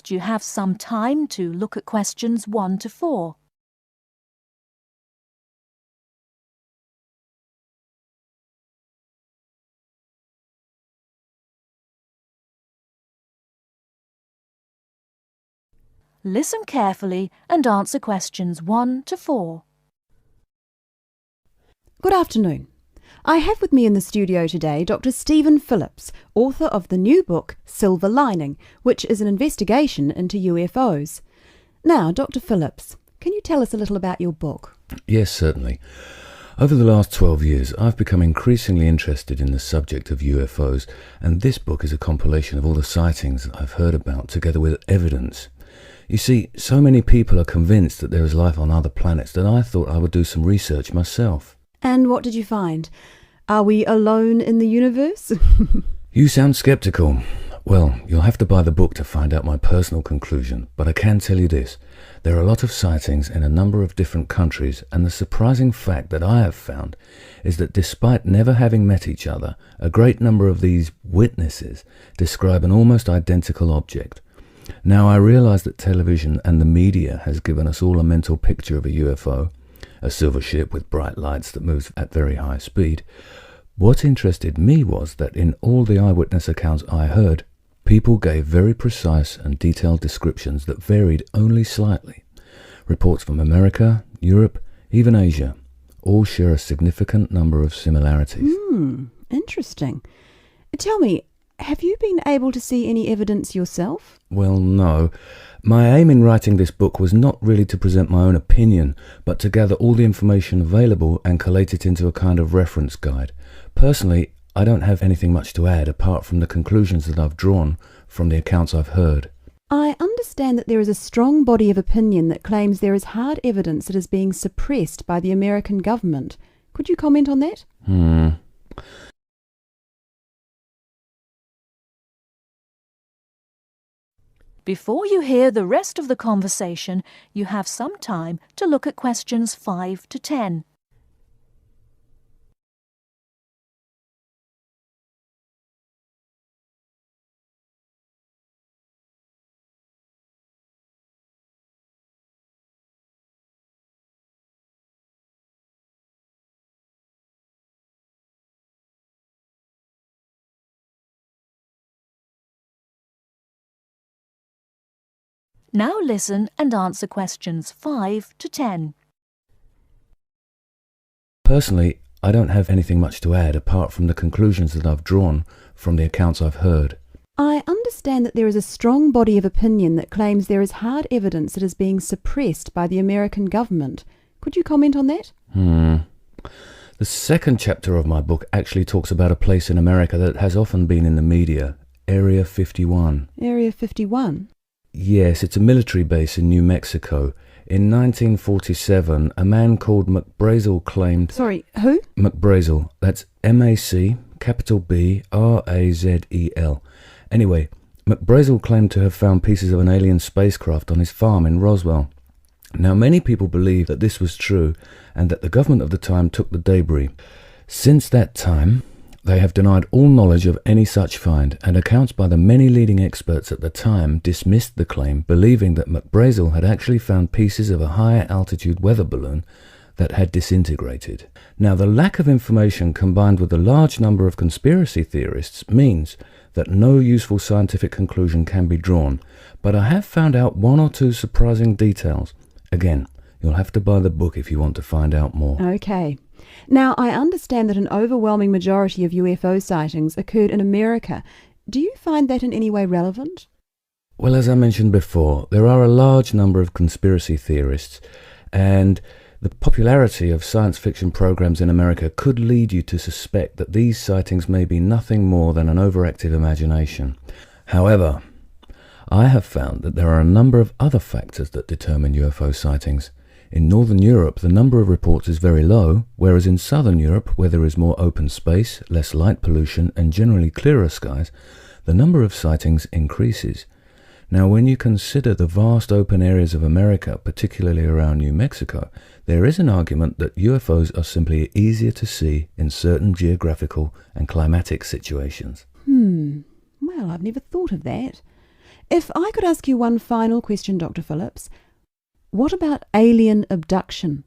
You have some time to look at questions 1 to 4. Listen carefully and answer questions 1 to 4. Good afternoon. I have with me in the studio today Dr. Stephen Phillips, author of the new book Silver Lining, which is an investigation into UFOs. Now, Dr. Phillips, can you tell us a little about your book? Yes, certainly. Over the last 12 years, I've become increasingly interested in the subject of UFOs, and this book is a compilation of all the sightings that I've heard about, together with evidence. You see, so many people are convinced that there is life on other planets that I thought I would do some research myself. And what did you find? Are we alone in the universe? You sound sceptical. Well, you'll have to buy the book to find out my personal conclusion, but I can tell you this. There are a lot of sightings in a number of different countries, and the surprising fact that I have found is that despite never having met each other, a great number of these witnesses describe an almost identical object. Now, I realize that television and the media has given us all a mental picture of a UFO, a silver ship with bright lights that moves at very high speed. What interested me was that in all the eyewitness accounts I heard, people gave very precise and detailed descriptions that varied only slightly. Reports from America, Europe, even Asia, all share a significant number of similarities. Interesting. Tell me, have you been able to see any evidence yourself? Well, no. My aim in writing this book was not really to present my own opinion, but to gather all the information available and collate it into a kind of reference guide. Personally, I don't have anything much to add apart from the conclusions that I've drawn from the accounts I've heard. I understand that there is a strong body of opinion that claims there is hard evidence that is being suppressed by the American government. Could you comment on that? Before you hear the rest of the conversation, you have some time to look at questions 5 to 10. Now listen and answer questions 5 to 10. Personally, I don't have anything much to add apart from the conclusions that I've drawn from the accounts I've heard. I understand that there is a strong body of opinion that claims there is hard evidence that is being suppressed by the American government. Could you comment on that? The second chapter of my book actually talks about a place in America that has often been in the media, Area 51. Area 51? Yes, it's a military base in New Mexico. In 1947, a man called McBrazel claimed... Sorry, who? McBrazel. That's M-A-C, capital B-R-A-Z-E-L. Anyway, McBrazel claimed to have found pieces of an alien spacecraft on his farm in Roswell. Now, many people believe that this was true and that the government of the time took the debris. Since that time, they have denied all knowledge of any such find, and accounts by the many leading experts at the time dismissed the claim, believing that McBrazel had actually found pieces of a higher altitude weather balloon that had disintegrated. Now, the lack of information combined with the large number of conspiracy theorists means that no useful scientific conclusion can be drawn, but I have found out one or two surprising details. Again, you'll have to buy the book if you want to find out more. Okay. Now, I understand that an overwhelming majority of UFO sightings occurred in America. Do you find that in any way relevant? Well, as I mentioned before, there are a large number of conspiracy theorists, and the popularity of science fiction programs in America could lead you to suspect that these sightings may be nothing more than an overactive imagination. However, I have found that there are a number of other factors that determine UFO sightings. In Northern Europe, the number of reports is very low, whereas in Southern Europe, where there is more open space, less light pollution, and generally clearer skies, the number of sightings increases. Now, when you consider the vast open areas of America, particularly around New Mexico, there is an argument that UFOs are simply easier to see in certain geographical and climatic situations. Well, I've never thought of that. If I could ask you one final question, Dr. Phillips, what about alien abduction?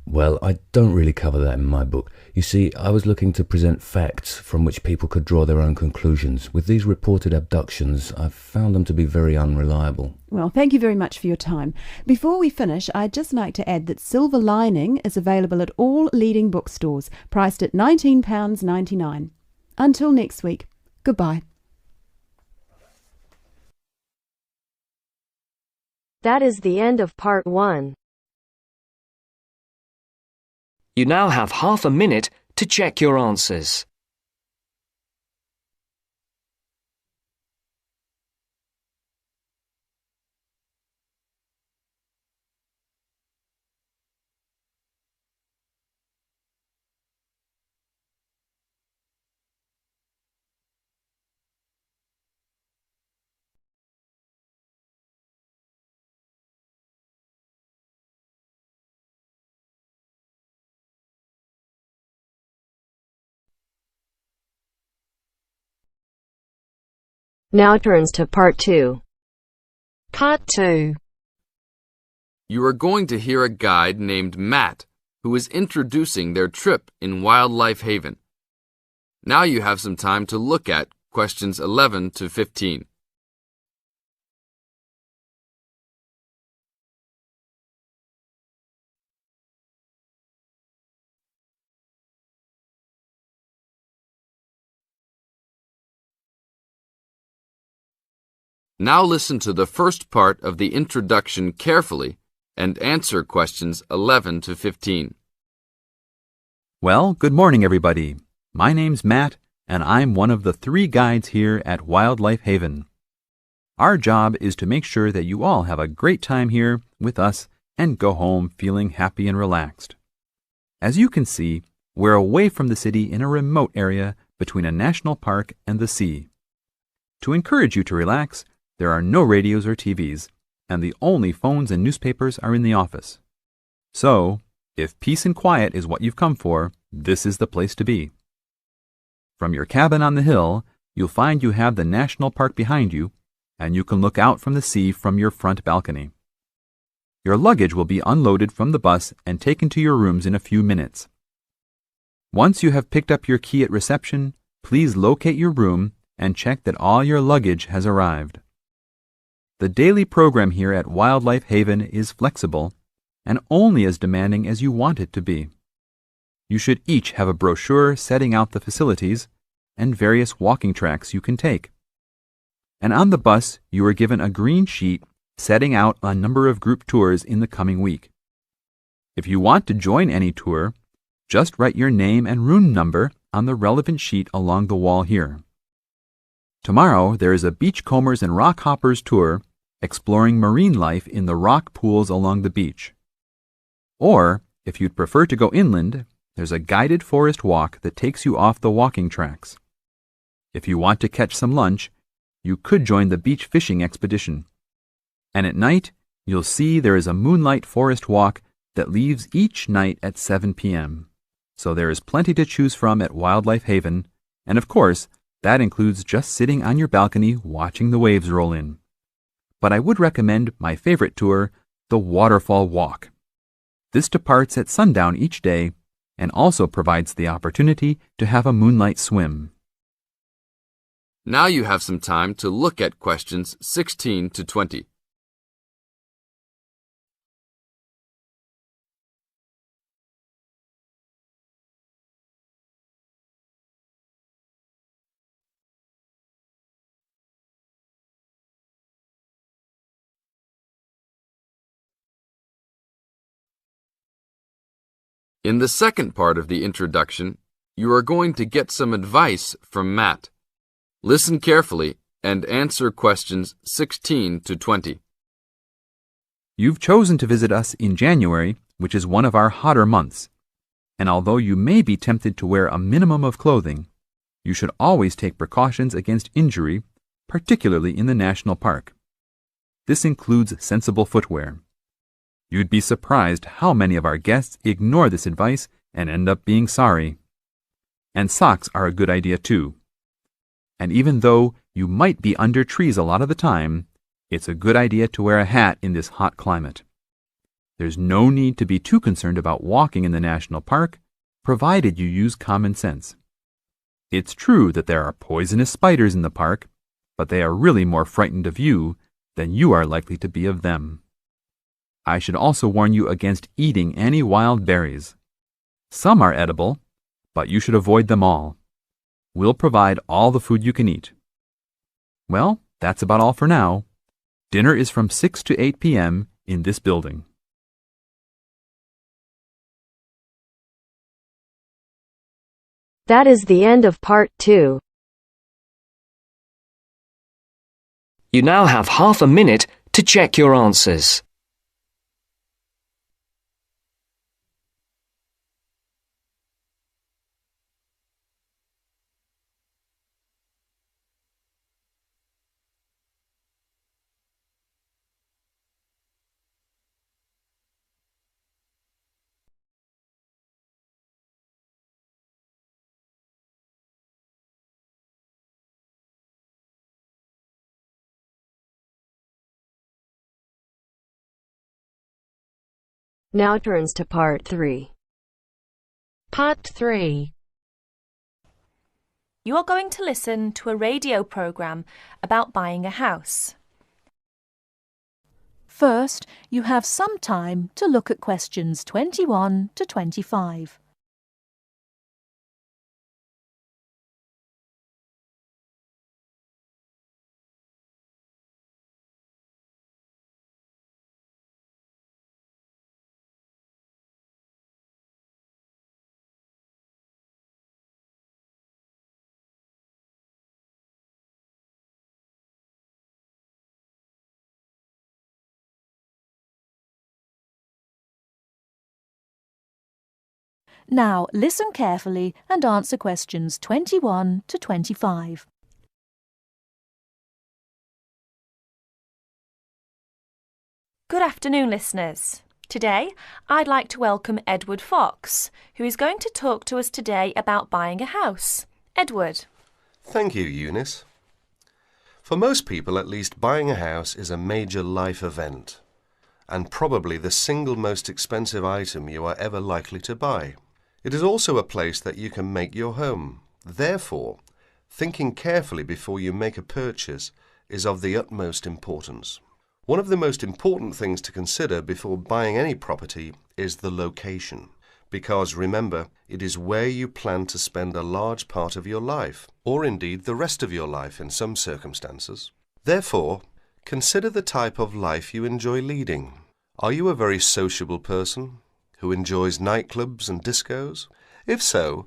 Well, I don't really cover that in my book. You see, I was looking to present facts from which people could draw their own conclusions. With these reported abductions, I've found them to be very unreliable. Well, thank you very much for your time. Before we finish, I'd just like to add that Silver Lining is available at all leading bookstores, priced at £19.99. Until next week, goodbye. That is the end of part 1. You now have half a minute to check your answers. Now turns to part 2. Part 2. You are going to hear a guide named Matt, who is introducing their trip in Wildlife Haven. Now you have some time to look at questions 11 to 15. Now listen to the first part of the introduction carefully and answer questions 11 to 15. Well, good morning, everybody. My name's Matt, and I'm one of the 3 guides here at Wildlife Haven. Our job is to make sure that you all have a great time here with us and go home feeling happy and relaxed. As you can see, we're away from the city in a remote area between a national park and the sea. To encourage you to relax, there are no radios or TVs, and the only phones and newspapers are in the office. So, if peace and quiet is what you've come for, this is the place to be. From your cabin on the hill, you'll find you have the national park behind you, and you can look out from the sea from your front balcony. Your luggage will be unloaded from the bus and taken to your rooms in a few minutes. Once you have picked up your key at reception, please locate your room and check that all your luggage has arrived. The daily program here at Wildlife Haven is flexible and only as demanding as you want it to be. You should each have a brochure setting out the facilities and various walking tracks you can take. And on the bus, you are given a green sheet setting out a number of group tours in the coming week. If you want to join any tour, just write your name and room number on the relevant sheet along the wall here. Tomorrow, there is a Beachcombers and Rock Hoppers tour exploring marine life in the rock pools along the beach. Or, if you'd prefer to go inland, there's a guided forest walk that takes you off the walking tracks. If you want to catch some lunch, you could join the beach fishing expedition. And at night, you'll see there is a moonlight forest walk that leaves each night at 7 p.m. So there is plenty to choose from at Wildlife Haven, and of course, that includes just sitting on your balcony watching the waves roll in. But I would recommend my favorite tour, the Waterfall Walk. This departs at sundown each day and also provides the opportunity to have a moonlight swim. Now you have some time to look at questions 16 to 20. In the second part of the introduction, you are going to get some advice from Matt. Listen carefully and answer questions 16 to 20. You've chosen to visit us in January, which is one of our hotter months. And although you may be tempted to wear a minimum of clothing, you should always take precautions against injury, particularly in the national park. This includes sensible footwear. You'd be surprised how many of our guests ignore this advice and end up being sorry. And socks are a good idea too. And even though you might be under trees a lot of the time, it's a good idea to wear a hat in this hot climate. There's no need to be too concerned about walking in the national park, provided you use common sense. It's true that there are poisonous spiders in the park, but they are really more frightened of you than you are likely to be of them. I should also warn you against eating any wild berries. Some are edible, but you should avoid them all. We'll provide all the food you can eat. Well, that's about all for now. Dinner is from 6 to 8 p.m. in this building. That is the end of part 2. You now have half a minute to check your answers. Now turns to part 3. Part 3. You are going to listen to a radio program about buying a house. First, you have some time to look at questions 21 to 25. Now, listen carefully and answer questions 21 to 25. Good afternoon, listeners. Today, I'd like to welcome Edward Fox, who is going to talk to us today about buying a house. Edward. Thank you, Eunice. For most people, at least, buying a house is a major life event, and probably the single most expensive item you are ever likely to buy. It is also a place that you can make your home. Therefore, thinking carefully before you make a purchase is of the utmost importance. One of the most important things to consider before buying any property is the location, because remember, it is where you plan to spend a large part of your life, or indeed the rest of your life in some circumstances. Therefore, consider the type of life you enjoy leading. Are you a very sociable person who enjoys nightclubs and discos? If so,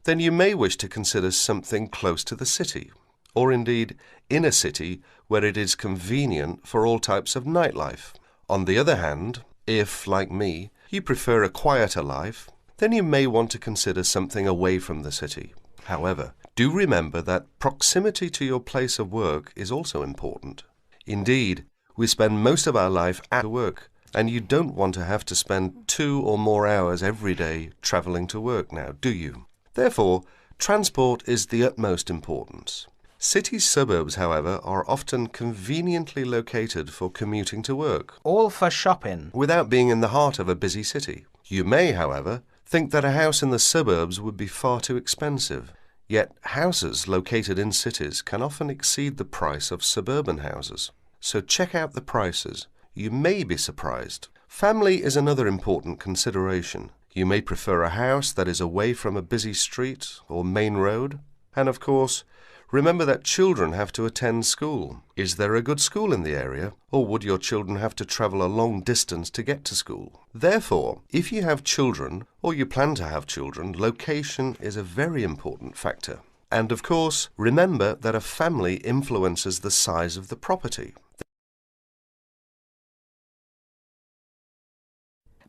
then you may wish to consider something close to the city, or indeed in a city where it is convenient for all types of nightlife. On the other hand, if, like me, you prefer a quieter life, then you may want to consider something away from the city. However, do remember that proximity to your place of work is also important. Indeed, we spend most of our life at work, and you don't want to have to spend 2 or more hours every day travelling to work now, do you? Therefore, transport is the utmost importance. City suburbs, however, are often conveniently located for commuting to work, all for shopping, without being in the heart of a busy city. You may, however, think that a house in the suburbs would be far too expensive. Yet houses located in cities can often exceed the price of suburban houses. So check out the prices. You may be surprised. Family is another important consideration. You may prefer a house that is away from a busy street or main road. And of course, remember that children have to attend school. Is there a good school in the area, or would your children have to travel a long distance to get to school? Therefore, if you have children, or you plan to have children, location is a very important factor. And of course, remember that a family influences the size of the property.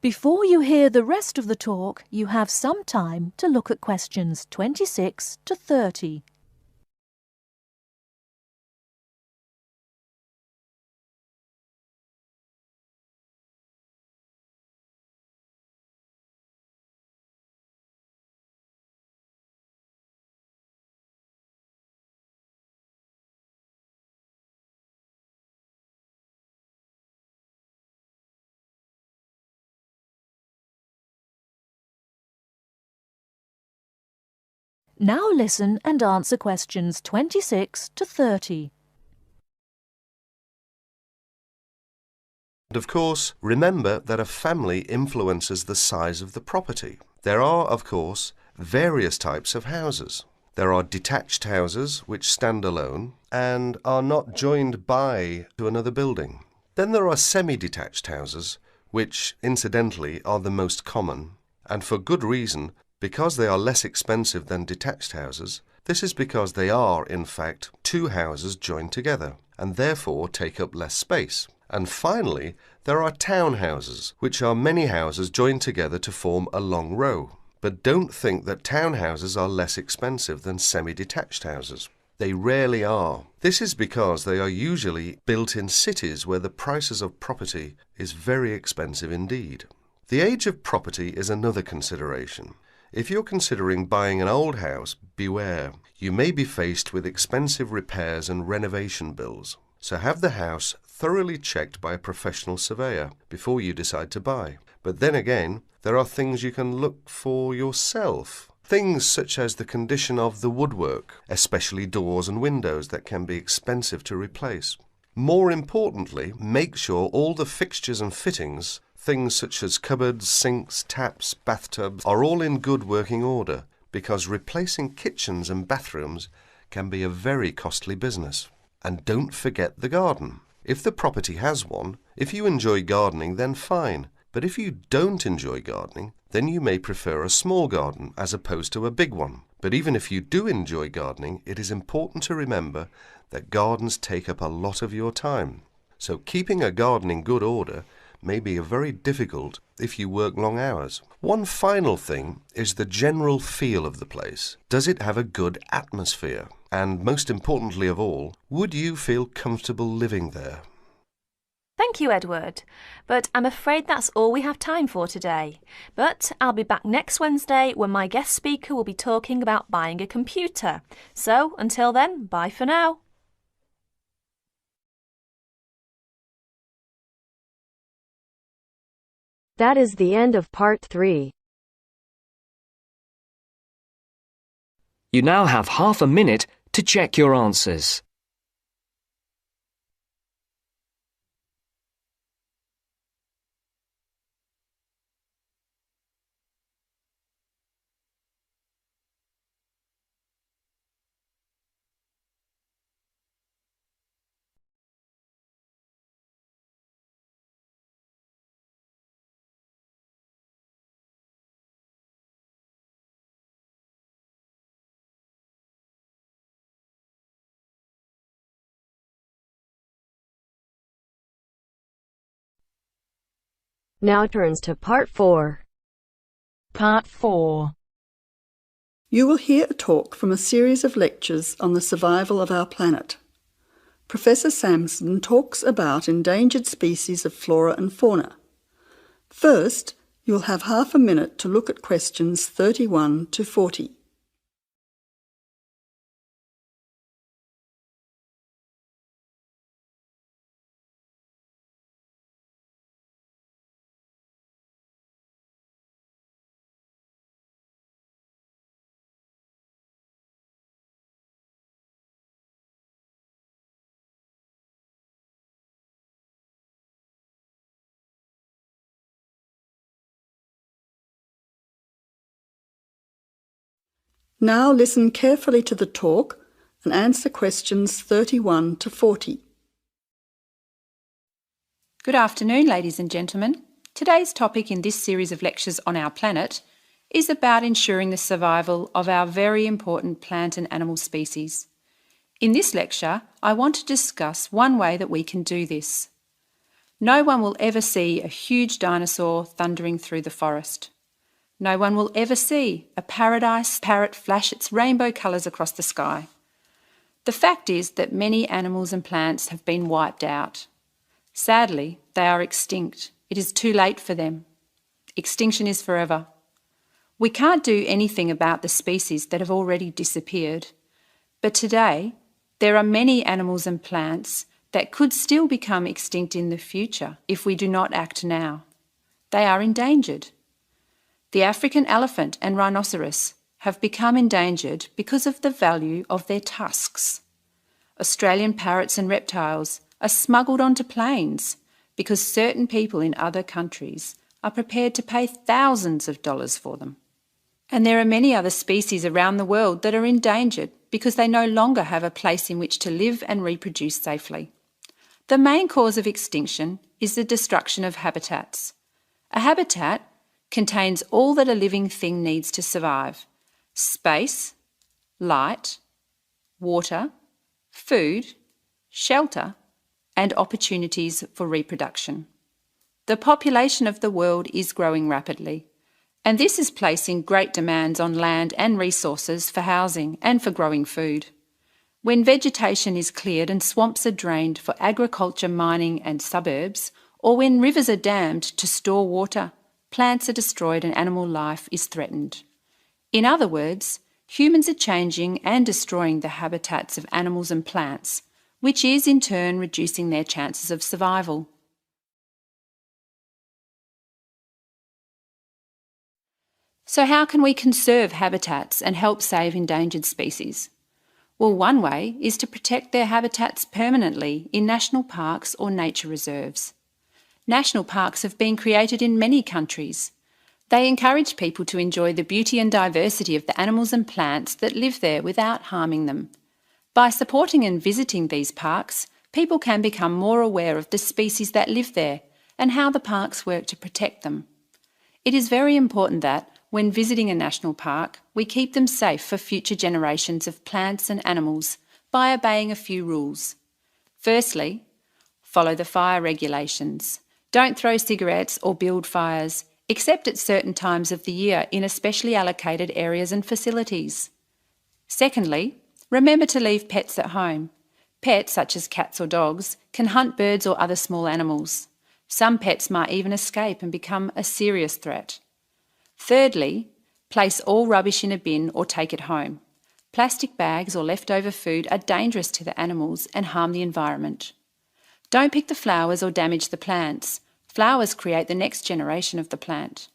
Before you hear the rest of the talk, you have some time to look at questions 26 to 30. Now listen and answer questions 26 to 30. And of course, remember that a family influences the size of the property. There are, of course, various types of houses. There are detached houses which stand alone and are not joined by to another building. Then there are semi-detached houses, which, incidentally, are the most common, and for good reason, because they are less expensive than detached houses. This is because they are, in fact, two houses joined together, and therefore take up less space. And finally, there are townhouses, which are many houses joined together to form a long row. But don't think that townhouses are less expensive than semi-detached houses. They rarely are. This is because they are usually built in cities where the prices of property is very expensive indeed. The age of property is another consideration. If you're considering buying an old house, beware. You may be faced with expensive repairs and renovation bills. So have the house thoroughly checked by a professional surveyor before you decide to buy. But then again, there are things you can look for yourself. Things such as the condition of the woodwork, especially doors and windows that can be expensive to replace. More importantly, make sure all the fixtures and fittings, things such as cupboards, sinks, taps, bathtubs, are all in good working order, because replacing kitchens and bathrooms can be a very costly business. And don't forget the garden. If the property has one, if you enjoy gardening, then fine. But if you don't enjoy gardening, then you may prefer a small garden as opposed to a big one. But even if you do enjoy gardening, it is important to remember that gardens take up a lot of your time. So keeping a garden in good order may be very difficult if you work long hours. One final thing is the general feel of the place. Does it have a good atmosphere? And most importantly of all, would you feel comfortable living there? Thank you, Edward. But I'm afraid that's all we have time for today. But I'll be back next Wednesday when my guest speaker will be talking about buying a computer. So until then, bye for now. That is the end of part 3. You now have half a minute to check your answers. Now turns to part 4. Part 4. You will hear a talk from a series of lectures on the survival of our planet. Professor Samson talks about endangered species of flora and fauna. First, you'll have half a minute to look at questions 31 to 40. Now listen carefully to the talk and answer questions 31 to 40. Good afternoon, ladies and gentlemen. Today's topic in this series of lectures on our planet is about ensuring the survival of our very important plant and animal species. In this lecture, I want to discuss one way that we can do this. No one will ever see a huge dinosaur thundering through the forest. No one will ever see a paradise parrot flash its rainbow colours across the sky. The fact is that many animals and plants have been wiped out. Sadly, they are extinct. It is too late for them. Extinction is forever. We can't do anything about the species that have already disappeared. But today, there are many animals and plants that could still become extinct in the future if we do not act now. They are endangered. The African elephant and rhinoceros have become endangered because of the value of their tusks. Australian parrots and reptiles are smuggled onto planes because certain people in other countries are prepared to pay thousands of dollars for them. And there are many other species around the world that are endangered because they no longer have a place in which to live and reproduce safely. The main cause of extinction is the destruction of habitats. A habitat contains all that a living thing needs to survive: space, light, water, food, shelter, and opportunities for reproduction. The population of the world is growing rapidly, and this is placing great demands on land and resources for housing and for growing food. When vegetation is cleared and swamps are drained for agriculture, mining and suburbs, or when rivers are dammed to store water, plants are destroyed and animal life is threatened. In other words, humans are changing and destroying the habitats of animals and plants, which is in turn reducing their chances of survival. So how can we conserve habitats and help save endangered species? Well, one way is to protect their habitats permanently in national parks or nature reserves. National parks have been created in many countries. They encourage people to enjoy the beauty and diversity of the animals and plants that live there without harming them. By supporting and visiting these parks, people can become more aware of the species that live there and how the parks work to protect them. It is very important that, when visiting a national park, we keep them safe for future generations of plants and animals by obeying a few rules. Firstly, follow the fire regulations. Don't throw cigarettes or build fires, except at certain times of the year in especially allocated areas and facilities. Secondly, remember to leave pets at home. Pets, such as cats or dogs, can hunt birds or other small animals. Some pets might even escape and become a serious threat. Thirdly, place all rubbish in a bin or take it home. Plastic bags or leftover food are dangerous to the animals and harm the environment. Don't pick the flowers or damage the plants. Flowers create the next generation of the plant.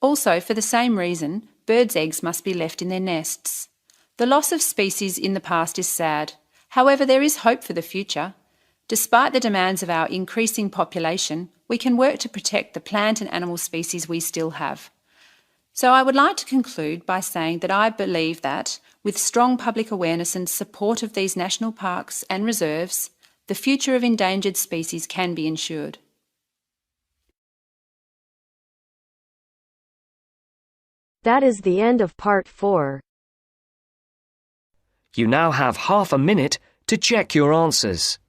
Also, for the same reason, birds' eggs must be left in their nests. The loss of species in the past is sad. However, there is hope for the future. Despite the demands of our increasing population, we can work to protect the plant and animal species we still have. So I would like to conclude by saying that I believe that, with strong public awareness and support of these national parks and reserves, the future of endangered species can be ensured. That is the end of part 4. You now have half a minute to check your answers.